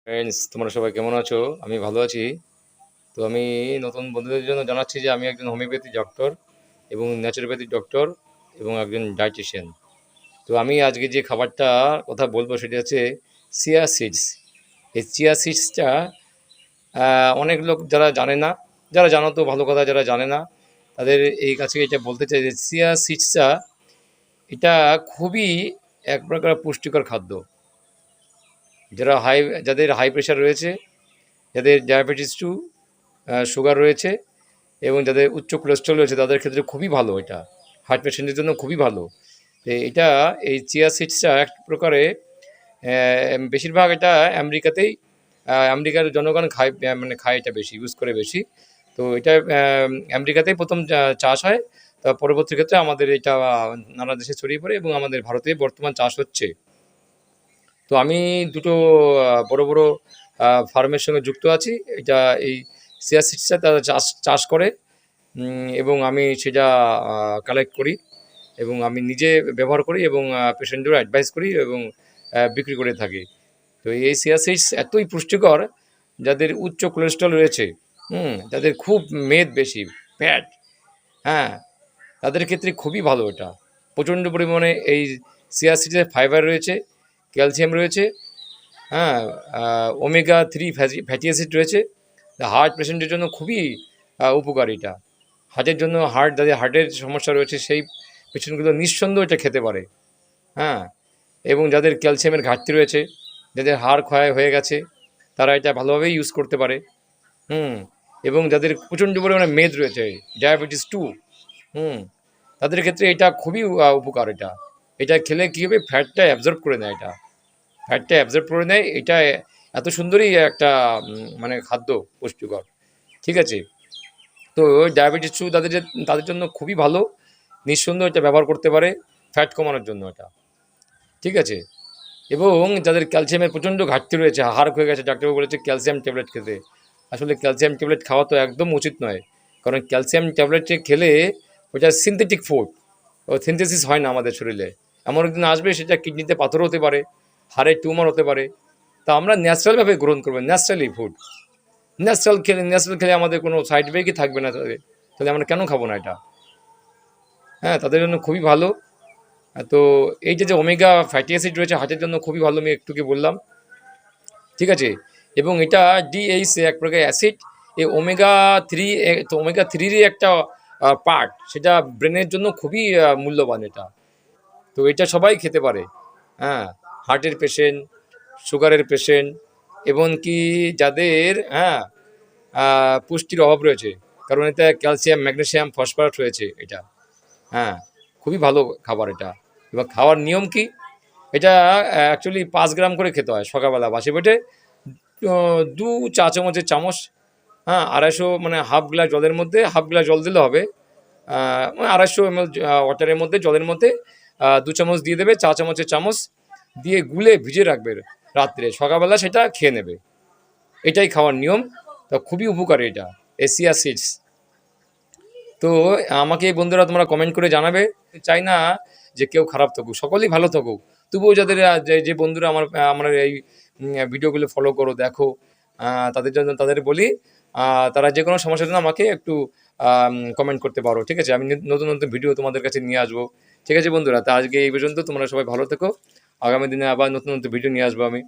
Friends, তোমরা সবাই কেমন আছো? আমি ভালো আছি। তো আমি নতুন বন্ধুদের জন্য জানাচ্ছি যে আমি একজন হোমিওপ্যাথি ডক্টর এবং ন্যাচুরোপ্যাথি ডক্টর এবং একজন ডায়েটিশিয়ান। তো আমি আজকে যে খাবারটা কথা বলবো সেটা হচ্ছে চিয়া সিডস। এই চিয়া সিডসটা অনেক লোক যারা জানে না, যারা জানো তো ভালো কথা, যারা জানে না তাদের এই কাছে এটা বলতে চাই যে চিয়া সিডসটা এটা খুবই এক প্রকার পুষ্টিকর খাদ্য। যারা যাদের হাই প্রেশার রয়েছে, যাদের ডায়াবেটিস টু সুগার রয়েছে এবং যাদের উচ্চ কোলেস্ট্রল রয়েছে তাদের ক্ষেত্রে খুবই ভালো এটা। হার্ট পেশেন্টের জন্য খুবই ভালো। তো এটা এই চিয়া সিডসটা এক প্রকারে বেশিরভাগ এটা আমেরিকাতেই আমেরিকার জনগণ খায়, মানে খায় এটা বেশি, ইউজ করে বেশি। তো এটা আমেরিকাতেই প্রথম চাষ হয়। তা পরবর্তী ক্ষেত্রে আমাদের এটা নানা দেশে ছড়িয়ে পড়ে এবং আমাদের ভারতে বর্তমান চাষ হচ্ছে। তো আমি দুটো বড় বড় ফার্মের সঙ্গে যুক্ত আছি। এটা এই চিয়া সিডসটা তারা চাষ চাষ করে এবং আমি সেটা কালেক্ট করি এবং আমি নিজে ব্যবহার করি এবং পেশেন্টদেরও অ্যাডভাইস করি এবং বিক্রি করে থাকি। তো এই চিয়া সিডস এতই পুষ্টিকর, যাদের উচ্চ কোলেস্ট্রল রয়েছে, যাদের খুব মেদ বেশি, ফ্যাট, হ্যাঁ, তাদের ক্ষেত্রে খুবই ভালো এটা। প্রচণ্ড পরিমাণে এই চিয়া সিডসে ফাইবার রয়েছে, ক্যালসিয়াম রয়েছে, হ্যাঁ, ওমেগা 3 ফ্যাটি অ্যাসিড রয়েছে। হার্ট পেশেন্টের জন্য খুবই উপকারী এটা। হার্টের জন্য, যাদের হার্টের সমস্যা রয়েছে সেই পেশেন্টগুলো নিঃসন্দেহে এটা খেতে পারে, হ্যাঁ। এবং যাদের ক্যালসিয়ামের ঘাটতি রয়েছে, যাদের হাড় ক্ষয় হয়ে গেছে, তারা এটা ভালোভাবেই ইউজ করতে পারে। হুম এবং যাদের প্রচণ্ড পরিমাণে মেদ রয়েছে, ডায়াবেটিস টু, হুম তাদের ক্ষেত্রে এটা খুবই উপকার। এটা এটা খেলে কী হবে, ফ্যাটটা অ্যাবজর্ব করে নেয়। এটা ফ্যাটটা অ্যাবজর্ব করে নেয়। এটা এত সুন্দরই একটা মানে খাদ্য, পুষ্টিকর, ঠিক আছে। তো ডায়াবেটিস টু তাদের জন্য খুবই ভালো। নিঃসন্দেহে এটা ব্যবহার করতে পারে ফ্যাট কমানোর জন্য এটা, ঠিক আছে। এবং যাদের ক্যালসিয়ামের প্রচণ্ড ঘাটতি রয়েছে, হাড় হয়ে গেছে, ডাক্তারবাবু বলেছে ক্যালসিয়াম ট্যাবলেট খেতে। আসলে ক্যালসিয়াম ট্যাবলেট খাওয়া তো একদম উচিত নয়, কারণ ক্যালসিয়াম ট্যাবলেটে খেলে ওটা সিনথেটিক ফুড, ও সিনথেসিস হয় না আমাদের শরীরে। এমন একদিন আসবে সেটা কিডনিতে পাথর হতে পারে, হাড়ের টিউমার হতে পারে। তা আমরা ন্যাচারালভাবে গ্রহণ করবো, ন্যাচারালি ফুড। ন্যাচারাল খেলে আমাদের কোনো সাইড ইফেক্টই থাকবে না। তাহলে আমরা কেন খাবো না এটা? হ্যাঁ, তাদের জন্য খুবই ভালো। তো এই যে ওমেগা ফ্যাটি অ্যাসিড রয়েছে হার্টের জন্য খুবই ভালো, আমি একটুকে বললাম, ঠিক আছে। এবং এটা ডিএইচ এক প্রকার অ্যাসিড। এই ওমেগা 3, তো ওমেগা 3রই একটা পার্ট, সেটা ব্রেনের জন্য খুবই মূল্যবান এটা। তো এটা সবাই খেতে পারে, হ্যাঁ। হার্টের পেশেন্ট, সুগারের পেশেন্ট, এমনকি যাদের পুষ্টির অভাব রয়েছে, কারণ এতে ক্যালসিয়াম, ম্যাগনেসিয়াম, ফসফরাস রয়েছে এটা, হ্যাঁ। খুবই ভালো খাবার এটা। এবার খাওয়ার নিয়ম কি? এটা অ্যাকচুয়ালি 5 গ্রাম করে খেতে হয় সকালবেলা বাসি পেটে। 2 চা চামচের চামচ, হ্যাঁ, 250, মানে হাফ গ্লাস জলের মধ্যে, হাফ গ্লাস জল দিলে হবে, মানে 250 ml ওয়াটারের মধ্যে, জলের মধ্যে 2 চামচ দিয়ে দেবে, চা চামচের চামচ দিয়ে গুলে ভিজিয়ে রাখবে রাত্রে, সকালবেলা সেটা খেয়ে নেবে। এটাই খাওয়ার নিয়ম। তা খুবই উপকারী এটা, এসিয়া সিডস। তো আমাকে বন্ধুরা তোমরা কমেন্ট করে জানাবে। চাই না যে কেউ খারাপ থাকুক, সকলেই ভালো থাকুক। তবুও যাদের যে বন্ধুরা আমার এই ভিডিওগুলো ফলো করো, দেখো, তাদের জন্য তাদের বলি, তারা যে কোনো সমস্যার জন্য আমাকে একটু কমেন্ট করতে পারো, ঠিক আছে। আমি নতুন নতুন ভিডিও তোমাদের কাছে নিয়ে আসবো, ঠিক আছে বন্ধুরা। তা আজকে এই পর্যন্ত, তোমরা সবাই ভালো থেকো। আগামী দিনে আবার নতুন নতুন ভিডিও নিয়ে আসবো আমি।